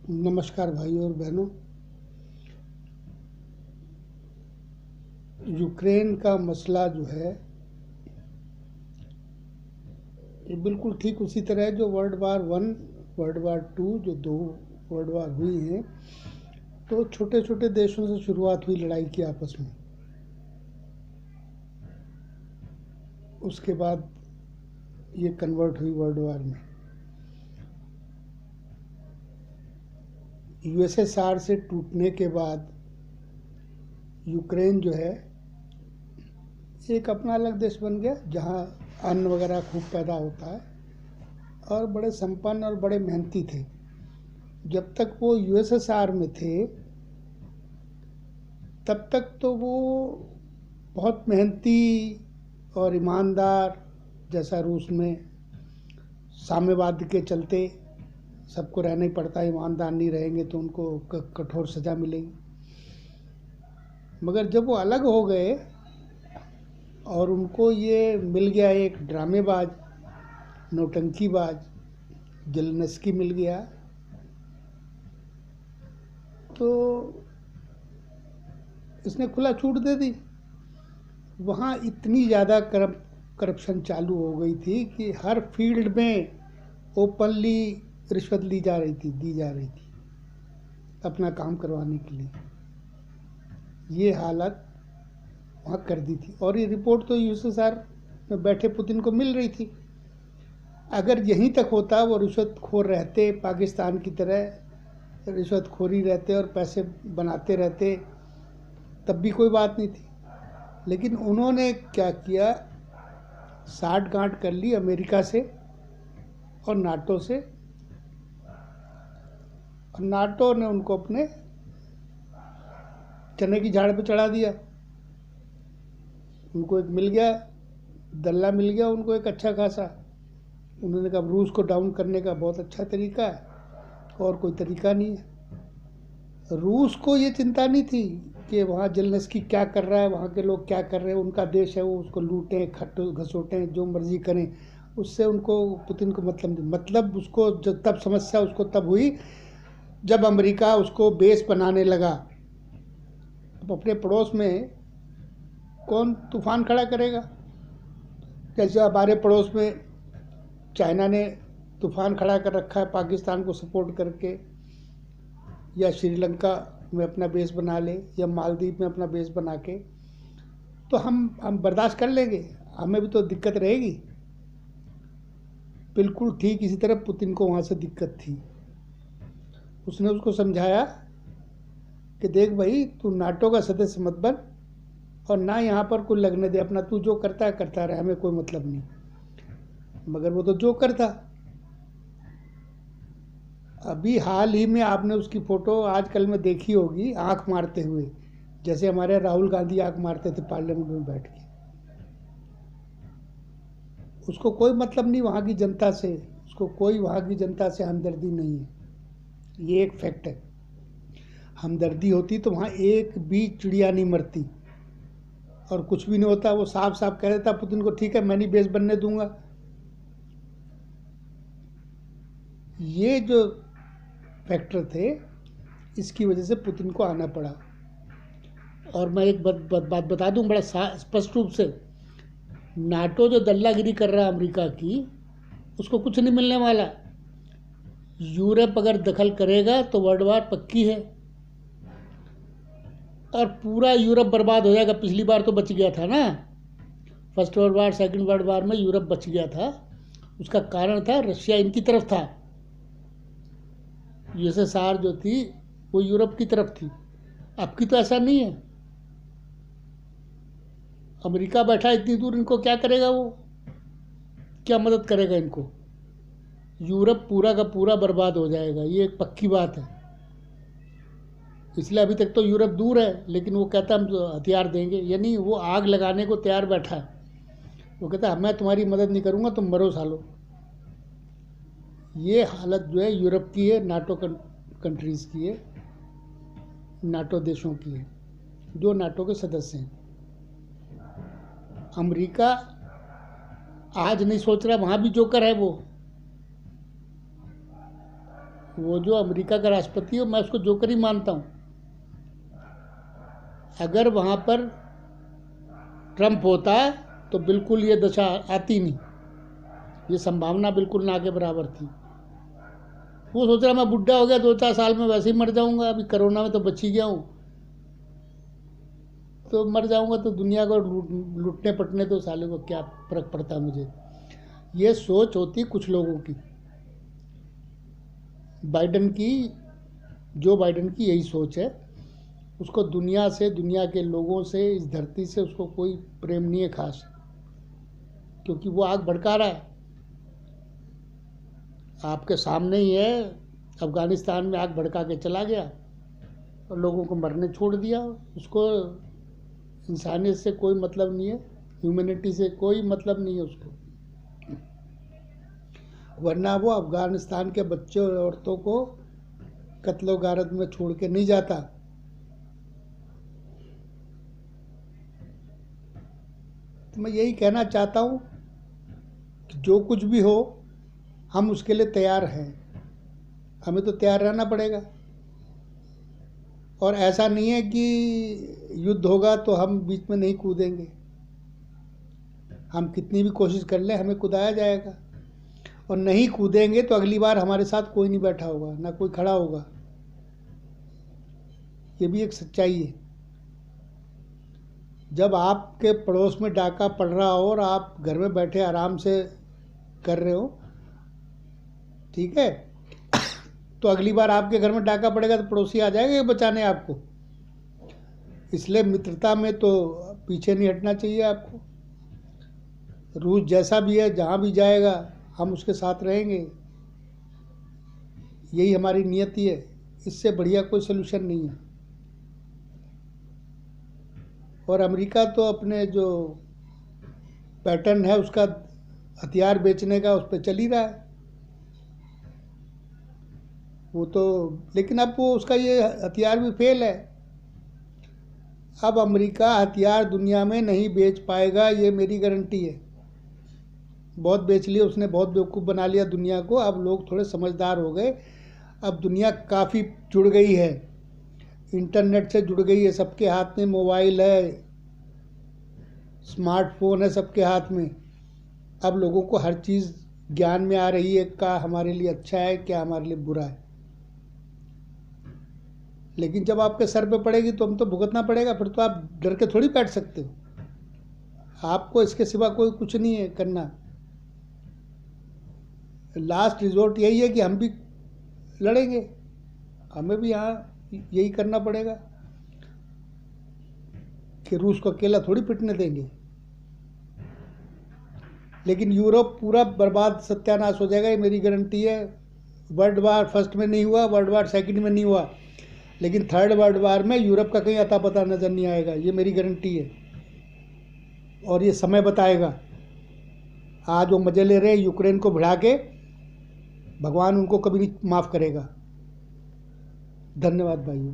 नमस्कार भाइयों और बहनों। यूक्रेन का मसला जो है ये बिल्कुल ठीक उसी तरह है जो world war one, world war two, जो दो वर्ल्ड वार हुई हैं, तो छोटे छोटे देशों से शुरुआत हुई लड़ाई की आपस में। उसके बाद ये कन्वर्ट हुई वर्ल्ड वार में। यूएसएसआर से टूटने के बाद यूक्रेन जो है एक अपना अलग देश बन गया, जहाँ अन्न वगैरह खूब पैदा होता है और बड़े संपन्न और बड़े मेहनती थे। जब तक वो यूएसएसआर में थे तब तक तो वो बहुत मेहनती और ईमानदार, जैसा रूस में साम्यवाद के चलते सबको रहना ही पड़ता है, ईमानदार नहीं रहेंगे तो उनको कठोर सज़ा मिलेगी। मगर जब वो अलग हो गए और उनको ये मिल गया एक ड्रामेबाज, नौटंकीबाज जेलेंस्की मिल गया, तो इसने खुला छूट दे दी। वहाँ इतनी ज़्यादा करप्शन चालू हो गई थी कि हर फील्ड में ओपनली रिश्वत दी जा रही थी अपना काम करवाने के लिए। ये हालत वहाँ कर दी थी और ये रिपोर्ट तो यूएसएसआर में बैठे पुतिन को मिल रही थी। अगर यहीं तक होता, वो रिश्वतखोर रहते, पाकिस्तान की तरह रिश्वतखोरी रहते और पैसे बनाते रहते, तब भी कोई बात नहीं थी। लेकिन उन्होंने क्या किया, साठगांठ कर ली अमेरिका से और नाटो से, और नाटो ने उनको अपने चने की झाड़ पे चढ़ा दिया। उनको एक मिल गया, दल्ला मिल गया उनको एक अच्छा खासा। उन्होंने कहा रूस को डाउन करने का बहुत अच्छा तरीका है और कोई तरीका नहीं है। रूस को ये चिंता नहीं थी कि वहाँ जेलेंस्की क्या कर रहा है, वहाँ के लोग क्या कर रहे हैं, उनका देश है, वो उसको लूटें घसोटें जो मर्जी करें, उससे उनको पुतिन को मतलब नहीं। मतलब उसको जब तब समस्या उसको तब हुई जब अमेरिका उसको बेस बनाने लगा। अब अपने पड़ोस में कौन तूफान खड़ा करेगा? जैसे हमारे पड़ोस में चाइना ने तूफान खड़ा कर रखा है पाकिस्तान को सपोर्ट करके, या श्रीलंका में अपना बेस बना ले, या मालदीव में अपना बेस बना के, तो हम बर्दाश्त कर लेंगे, हमें भी तो दिक्कत रहेगी। बिल्कुल ठीक इसी तरह पुतिन को वहाँ से दिक्कत थी। उसने उसको समझाया कि देख भाई, तू नाटो का सदस्य मत बन और ना यहाँ पर कोई लगने दे, अपना तू जो करता है करता रहे, हमें कोई मतलब नहीं। मगर वो तो जोकर था। अभी हाल ही में आपने उसकी फ़ोटो आजकल में देखी होगी, आंख मारते हुए, जैसे हमारे राहुल गांधी आंख मारते थे पार्लियामेंट में बैठ के। उसको कोई मतलब नहीं वहाँ की जनता से, उसको कोई वहाँ की जनता से हमदर्दी नहीं है। ये एक फैक्ट है। हमदर्दी होती तो वहाँ एक भी चिड़िया नहीं मरती और कुछ भी नहीं होता। वो साफ साफ कह देता पुतिन को, ठीक है मैं नहीं बेस बनने दूंगा। ये जो फैक्टर थे, इसकी वजह से पुतिन को आना पड़ा। और मैं एक बात बता दूं बड़ा स्पष्ट रूप से, नाटो जो दल्लागिरी कर रहा है अमेरिका की, उसको कुछ नहीं मिलने वाला। यूरोप अगर दखल करेगा तो वर्ल्ड वार पक्की है और पूरा यूरोप बर्बाद हो जाएगा। पिछली बार तो बच गया था ना, first world war second world war में यूरोप बच गया था। उसका कारण था रशिया इनकी तरफ था, यूएसएसआर जो थी वो यूरोप की तरफ थी। अब की तो ऐसा नहीं है। अमेरिका बैठा इतनी दूर, इनको क्या करेगा? वो क्या मदद करेगा इनको? यूरोप पूरा का पूरा बर्बाद हो जाएगा, ये एक पक्की बात है। इसलिए अभी तक तो यूरोप दूर है, लेकिन वो कहता हम हथियार देंगे, यानी वो आग लगाने को तैयार बैठा है। वो कहता है मैं तुम्हारी मदद नहीं करूँगा, तुम मरो सालो। ये हालत जो है यूरोप की है, नाटो कंट्रीज़ की है, नाटो देशों की है जो नाटो के सदस्य हैं। अमेरिका आज नहीं सोच रहा, वहाँ भी जोकर है वो वो जो अमेरिका का राष्ट्रपति है मैं उसको जोकर ही मानता हूँ। अगर वहाँ पर ट्रंप होता तो बिल्कुल ये दशा आती नहीं, ये संभावना बिल्कुल ना के बराबर थी। वो सोच रहा मैं बुढ़ा हो गया 2-4 साल में वैसे ही मर जाऊंगा, अभी कोरोना में तो बच ही गया हूँ, तो मर जाऊंगा तो दुनिया को लूटने पटने तो साले को क्या फर्क पड़ता मुझे। ये सोच होती कुछ लोगों की। बाइडन की, जो बाइडन की यही सोच है। उसको दुनिया से, दुनिया के लोगों से, इस धरती से उसको कोई प्रेम नहीं है खास, क्योंकि वो आग भड़का रहा है। आपके सामने ही है, अफ़गानिस्तान में आग भड़का के चला गया और लोगों को मरने छोड़ दिया। उसको इंसानियत से कोई मतलब नहीं है, ह्यूमैनिटी से कोई मतलब नहीं है उसको, वरना वो अफ़गानिस्तान के बच्चों और औरतों को कत्लो गारत में छोड़ के नहीं जाता। तो मैं यही कहना चाहता हूँ कि जो कुछ भी हो हम उसके लिए तैयार हैं, हमें तो तैयार रहना पड़ेगा। और ऐसा नहीं है कि युद्ध होगा तो हम बीच में नहीं कूदेंगे, हम कितनी भी कोशिश कर लें हमें कूदाया जाएगा, और नहीं कूदेंगे तो अगली बार हमारे साथ कोई नहीं बैठा होगा, ना कोई खड़ा होगा। ये भी एक सच्चाई है। जब आपके पड़ोस में डाका पड़ रहा हो और आप घर में बैठे आराम से कर रहे हो, ठीक है, तो अगली बार आपके घर में डाका पड़ेगा तो पड़ोसी आ जाएगा बचाने आपको। इसलिए मित्रता में तो पीछे नहीं हटना चाहिए आपको। रूस जैसा भी है, जहाँ भी जाएगा हम उसके साथ रहेंगे, यही हमारी नियति है। इससे बढ़िया कोई सलूशन नहीं है। और अमेरिका तो अपने जो पैटर्न है उसका हथियार बेचने का, उस पर चल ही रहा है वो तो। लेकिन अब वो उसका ये हथियार भी फेल है। अब अमेरिका हथियार दुनिया में नहीं बेच पाएगा, ये मेरी गारंटी है। बहुत बेच लिया उसने, बहुत बेवकूफ़ बना लिया दुनिया को। अब लोग थोड़े समझदार हो गए, अब दुनिया काफ़ी जुड़ गई है, इंटरनेट से जुड़ गई है, सबके हाथ में मोबाइल है, स्मार्टफोन है सबके हाथ में। अब लोगों को हर चीज़ ज्ञान में आ रही है, क्या हमारे लिए अच्छा है, क्या हमारे लिए बुरा है। लेकिन जब आपके सर पे पड़ेगी तो हम तो भुगतना पड़ेगा, फिर तो आप डर के थोड़ी बैठ सकते हो। आपको इसके सिवा कोई कुछ नहीं है करना। लास्ट रिजोर्ट यही है कि हम भी लड़ेंगे, हमें भी यहाँ यही करना पड़ेगा कि रूस को अकेला थोड़ी पिटने देंगे। लेकिन यूरोप पूरा बर्बाद सत्यानाश हो जाएगा, ये मेरी गारंटी है। वर्ल्ड वार फर्स्ट में नहीं हुआ, वर्ल्ड वार सेकंड में नहीं हुआ, लेकिन थर्ड वर्ल्ड वार में यूरोप का कहीं अता पता नज़र नहीं आएगा, ये मेरी गारंटी है। और ये समय बताएगा। आज वो मज़े ले रहे हैं यूक्रेन को भिड़ा के, भगवान उनको कभी नहीं माफ़ करेगा। धन्यवाद भाइयों।